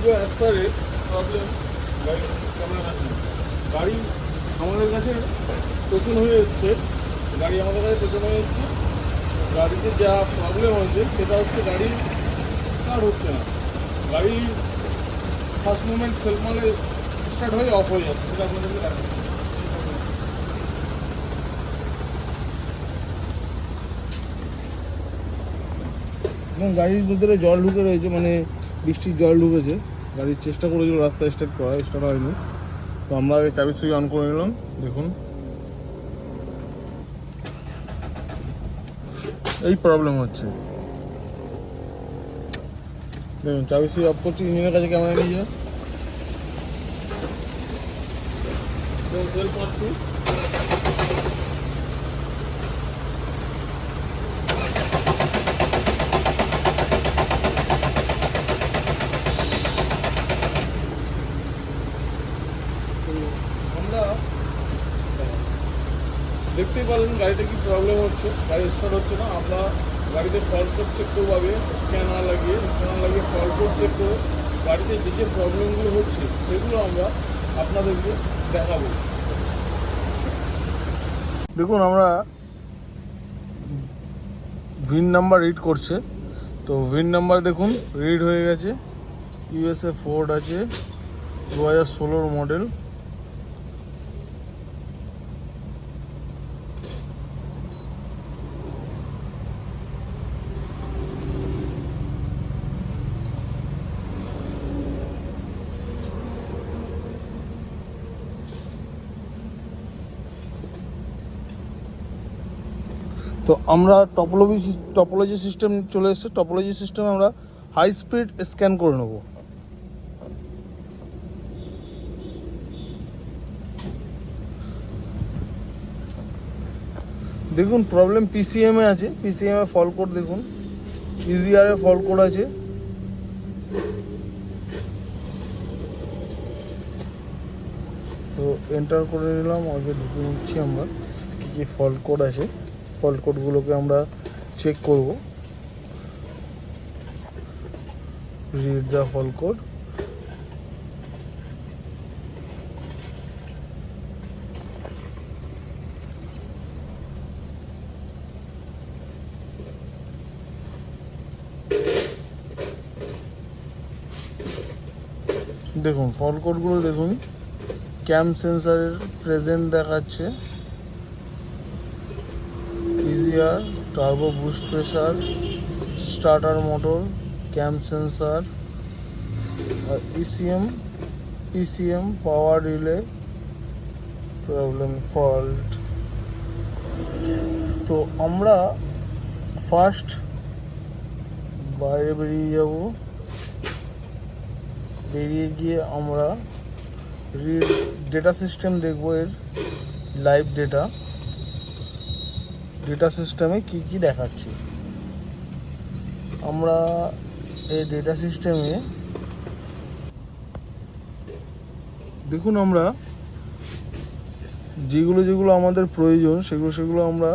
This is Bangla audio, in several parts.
go as per it, problem গাড়ি ক্যামেরা কাছে গাড়ি আমাদের কাছে টোচন হয়ে এসছে, গাড়ি আমাদের কাছে টোচন হয়ে এসছে। গাড়িতে যা প্রবলেম হয়েছে সেটা হচ্ছে গাড়ি স্টার্ট হচ্ছে না, গাড়ি ফার্স্ট মুভমেন্ট সেলফ মালে স্টার্ট হয়ে অফ হয়ে যাচ্ছে, সেটা আপনাদেরকে দেখাচ্ছি। গাড়ির ভিতরে জল ঢুকে রয়েছে, মানে বৃষ্টির জল ঢুকেছে। গাড়ির চেষ্টা করেছিল রাস্তায় স্টার্ট করা, স্টার্ট হয়নি। তো আমরা আগে চাবি সুইচ অন করে নিলাম। দেখুন এই প্রবলেম হচ্ছে, দেখুন চাবি সুইচ অফ করছি, ইঞ্জিনের কাছে ক্যামেরা নিয়ে যায়, তেল পাচ্ছি। আমরা দেখতেই পারলেন গাড়িটা কি প্রবলেম হচ্ছে, গাড়ি স্টার্ট হচ্ছে না। আমরা গাড়িতে ফল্ট কোড চেক করবো আগে, স্ক্যানার লাগিয়ে ফল্ট কোড চেক করে গাড়িতে যে যে প্রবলেমগুলো হচ্ছে সেগুলো আমরা আপনাদেরকে দেখাবো। দেখুন আমরা ভিন নাম্বার রিড করছে, তো ভিন নাম্বার দেখুন রিড হয়ে গেছে। ইউএসএ ফোর্ড আছে, 2016 মডেল। তো আমরা টপোলজি সিস্টেম চলে এসেছে। টপোলজি সিস্টেমে আমরা হাই স্পিড স্ক্যান করে নেব। দেখুন প্রবলেম পিসিএম এ আছে, পিসিএম এ ফল্ট কোড দেখুন, ইজিআর এ ফল্ট কোড আছে। তো এন্টার করে নিলাম, আগে ঢুকে নিচ্ছি আমরা কী কী ফল্ট কোড আছে। ফল্ট কোডগুলোকে আমরা চেক করব। Read the fault code. দেখুন ফল্ট কোডগুলো দেখুন, ক্যাম সেন্সারের প্রেজেন্ট দেখাচ্ছে, EGR, turbo boost pressure, starter motor, cam sensor, ECM, PCM, power relay problem fault. তো আমরা ফার্স্ট বাইরে বেরিয়ে যাব, বেরিয়ে গিয়ে আমরা রিড ডেটা সিস্টেম দেখব, এর লাইভ ডেটা সিস্টেমে কি কি দেখাচ্ছে। আমরা এই ডেটা সিস্টেমে দেখুন আমরা যেগুলো আমাদের প্রয়োজন সেগুলো আমরা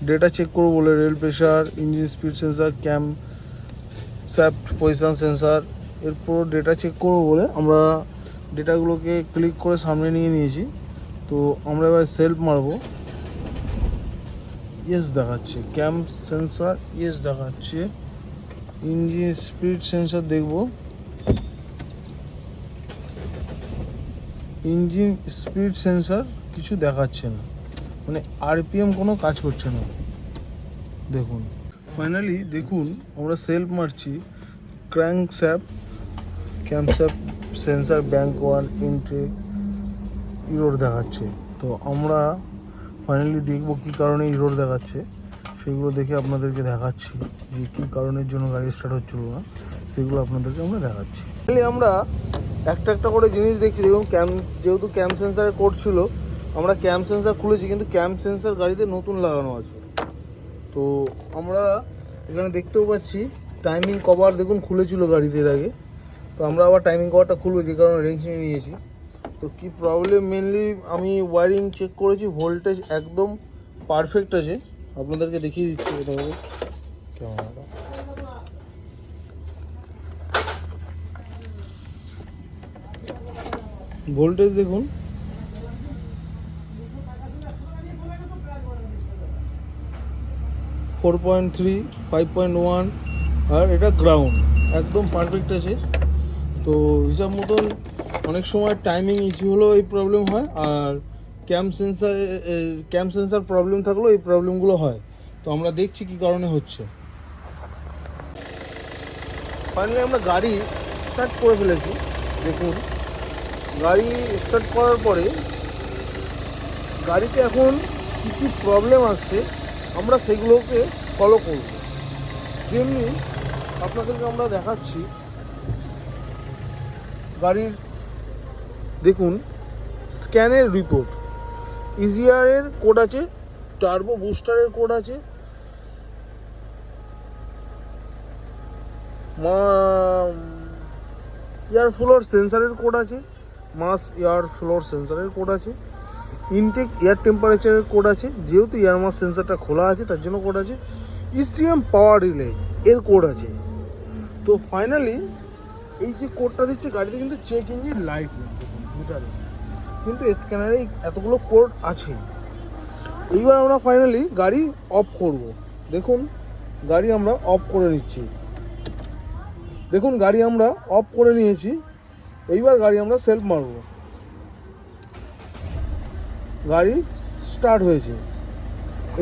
ডেটা চেক করবো বলে, rail pressure, engine speed sensor, camshaft position sensor, এরপর ডেটা চেক করবো বলে আমরা ডেটাগুলোকে ক্লিক করে সামনে নিয়ে নিয়েছি। তো আমরা এবার সেলফ মারবো, ইয়েস দেখাচ্ছে, ক্যাম সেন্সার ইয়েস দেখাচ্ছে, ইঞ্জিন স্পিড সেন্সার দেখব, ইঞ্জিন স্পিড সেন্সার কিছু দেখাচ্ছে না, মানে আরপিএম কোনো কাজ করছে না। দেখুন ফাইনালি দেখুন আমরা সেলফ মারছি, crank shaft, camshaft sensor bank 1 intake error দেখাচ্ছে। তো আমরা ফাইনালি দেখব কী কারণে ইরোর দেখাচ্ছে, সেগুলো দেখে আপনাদেরকে দেখাচ্ছি যে কী কারণের জন্য গাড়ি স্টার্ট হচ্ছিল না, সেগুলো আপনাদেরকে আমরা দেখাচ্ছি। আমরা একটা করে জিনিস দেখছি। দেখুন যেহেতু ক্যাম সেন্সারে কোড ছিল, আমরা ক্যাম সেন্সার খুলেছি, কিন্তু ক্যাম সেন্সার গাড়িতে নতুন লাগানো আছে। তো আমরা এখানে দেখতেও পাচ্ছি টাইমিং কভার দেখুন খুলেছিল গাড়িতে এর আগে। তো আমরা আবার টাইমিং কভারটা খুলবো, যে কারণে রেঞ্জ নিয়ে নিয়েছি। তো কি প্রবলেম, মেনলি আমি ওয়ারিং চেক করেছি, ভোল্টেজ একদম পারফেক্ট আছে। আপনাদেরকে দেখিয়ে দিচ্ছি এটা ক্যামেরাটা। ভোল্টেজ দেখুন, 4.3, 5.1, আর এটা গ্রাউন্ড একদম পারফেক্ট আছে। তো হিসাব মতন অনেক সময় টাইমিং ইস্যু হলেও এই প্রবলেম হয়, আর ক্যাম সেন্সার প্রবলেম থাকলেও এই প্রবলেমগুলো হয়। তো আমরা দেখছি কি কারণে হচ্ছে। ফাইনালি আমরা গাড়ি স্টার্ট করে ফেলেছি। দেখুন, গাড়ি স্টার্ট করার পরে গাড়িতে এখন কী কী প্রবলেম আসছে আমরা সেগুলোকে ফলো করব। যেমনি আপনাদেরকে আমরা দেখাচ্ছি, গাড়ির দেখুন স্ক্যানের রিপোর্ট, ইজিআরের কোড আছে, টার্বো বুস্টারের কোড আছে, এয়ার ফ্লোর সেন্সারের কোড আছে, মাস এয়ার ফ্লোর সেন্সারের কোড আছে, ইনটেক এয়ার টেম্পারেচারের কোড আছে, যেহেতু এয়ার মাস সেন্সারটা খোলা আছে তার জন্য কোড আছে, ইসিএম পাওয়ার রিলে এর কোড আছে। তো ফাইনালি এই যে কোডটা দিচ্ছে গাড়িতে কিন্তু চেক ইঞ্জিন লাইট নেই, দেখুন মিটারে, কিন্তু স্ক্যানারে এতগুলো কোড আছে। এইবার আমরা ফাইনালি গাড়ি অফ করব। দেখুন গাড়ি আমরা অফ করে নিচ্ছি। দেখুন গাড়ি আমরা অফ করে নিয়েছি। এইবার গাড়ি আমরা সেলফ মারব। গাড়ি স্টার্ট হয়েছে।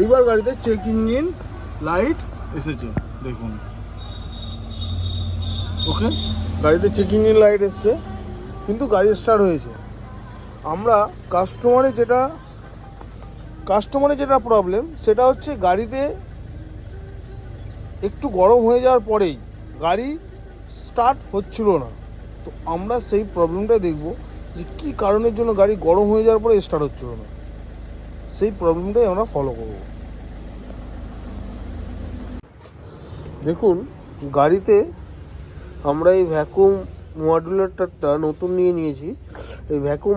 এইবার গাড়িতে চেক ইঞ্জিন লাইট এসেছে, দেখুন। ওকে, গাড়িতে চেক ইঞ্জিন লাইট এসছে, কিন্তু গাড়ি স্টার্ট হয়েছে। আমরা কাস্টমারের যেটা প্রবলেম সেটা হচ্ছে গাড়িতে একটু গরম হয়ে যাওয়ার পরেই গাড়ি স্টার্ট হচ্ছিল না। তো আমরা সেই প্রবলেমটা দেখব যে কী কারণের জন্য গাড়ি গরম হয়ে যাওয়ার পরে স্টার্ট হচ্ছিল না, সেই প্রবলেমটাই আমরা ফলো করব। দেখুন গাড়িতে আমরা এই ভ্যাকুম মডুলেটরটা নতুন নিয়েছি। এই ভ্যাকুম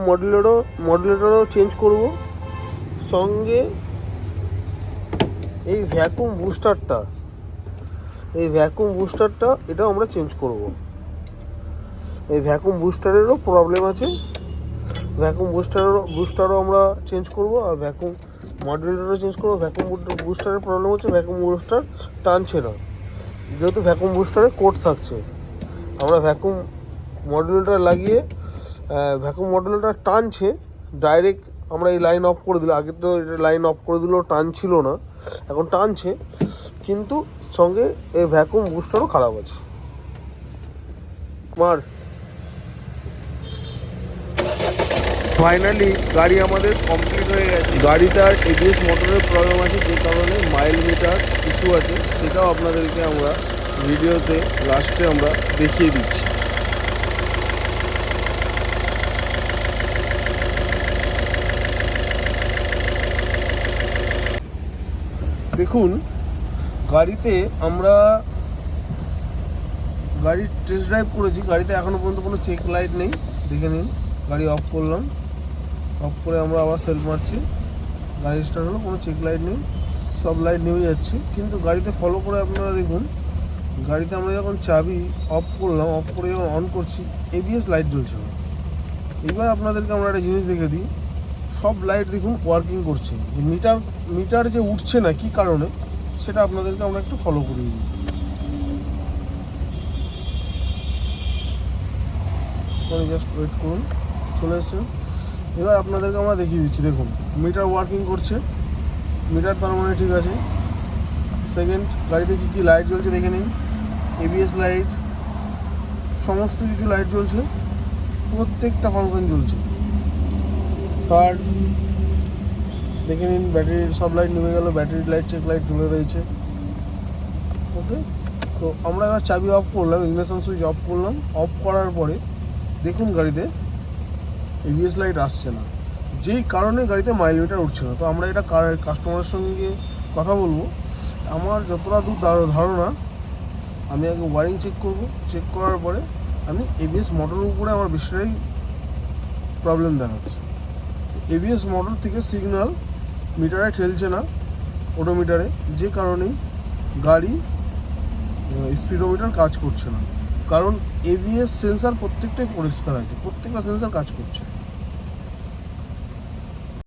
মডুলেটরও চেঞ্জ করব, সঙ্গে এই ভ্যাকুম বুস্টারটা এটাও আমরা চেঞ্জ করব। এই ভ্যাকুম বুস্টারেরও প্রবলেম আছে, ভ্যাকুম বুস্টারও আমরা চেঞ্জ করব, আর ভ্যাকুম মডুলেটরও চেঞ্জ করব। ভ্যাকুম বুস্টারের প্রবলেম হচ্ছে ভ্যাকুম বুস্টার টানছে না, যেহেতু ভ্যাকুম বুস্টারে কোড থাকছে। আমরা ভ্যাকুম মডুলেটর লাগিয়ে ভ্যাকুম মডুলেটর টানছে, ডাইরেক্ট আমরা এই লাইন অফ করে দিল। আগে তো এটা লাইন অফ করে দিলেও টানছিল না, এখন টানছে, কিন্তু সঙ্গে এই ভ্যাকুম বুস্টারও খারাপ আছে। ফাইনালি গাড়ি আমাদের কমপ্লিট হয়ে গেছে। গাড়িতে আর এবিএস মোটরের প্রবলেম আছে, যে কারণে মাইল মিটার ইস্যু আছে, সেটাও আপনাদেরকে আমরা ভিডিওতে লাস্টে আমরা দেখিয়ে দিচ্ছি। দেখুন গাড়িতে আমরা গাড়ির টেস্ট ড্রাইভ করেছি, গাড়িতে এখনও পর্যন্ত কোনো চেক লাইট নেই, দেখে নিন। গাড়ি অফ করলাম, অফ করে আমরা আবার সেলফ মারছি, গাড়ি স্টার্ট হলো, কোনো চেক লাইট নেই, সব লাইট নেমে যাচ্ছে। কিন্তু গাড়িতে ফলো করে আপনারা দেখুন, গাড়িতে আমরা যখন চাবি অফ করলাম, অফ করে যখন অন করছি, এবিএস লাইট জ্বলছে না। এবার আপনাদেরকে আমরা একটা জিনিস দেখে দিই, সব লাইট দেখুন ওয়ার্কিং করছে। মিটার যে উঠছে না কী কারণে, সেটা আপনাদেরকে আমরা একটু ফলো করিয়ে দিই। জাস্ট ওয়েট করুন, চলে এসছে। এবার আপনাদেরকে আমরা দেখিয়ে দিচ্ছি, দেখুন মিটার ওয়ার্কিং করছে, মিটার তার মানে ঠিক আছে। সেকেন্ড, গাড়িতে কী কী লাইট জ্বলছে দেখে নিন, এবিএস লাইট, সমস্ত কিছু লাইট জ্বলছে, প্রত্যেকটা ফাংশন জ্বলছে। থার্ড, দেখে নিন ব্যাটারির সব লাইট নেমে গেল, ব্যাটারির লাইট চেক লাইট জ্বলে রয়েছে। ওকে, তো আমরা এবার চাবি অফ করলাম, ইগনিশন সুইচ অফ করলাম। অফ করার পরে দেখুন গাড়িতে এবিএস লাইট আসছে না, যেই কারণে গাড়িতে মাইল মিটার উঠছে না। তো আমরা এটা কাস্টমারের সঙ্গে কথা বলবো। আমার যতটা দূর ধারণা, আমি আগে ওয়ারিং চেক করব, চেক করার পরে আমি এবিএস মোটরের উপরে আমার বেশিটাই প্রবলেম দেখাচ্ছে। এবিএস মোটর থেকে সিগন্যাল মিটারে ঠেলছে না, ওডোমিটারে, যে কারণেই গাড়ি স্পিডোমিটার কাজ করছে না। কারণ এবিএস সেন্সার প্রত্যেকটাই পরিষ্কার আছে, প্রত্যেকটা সেন্সার কাজ করছে।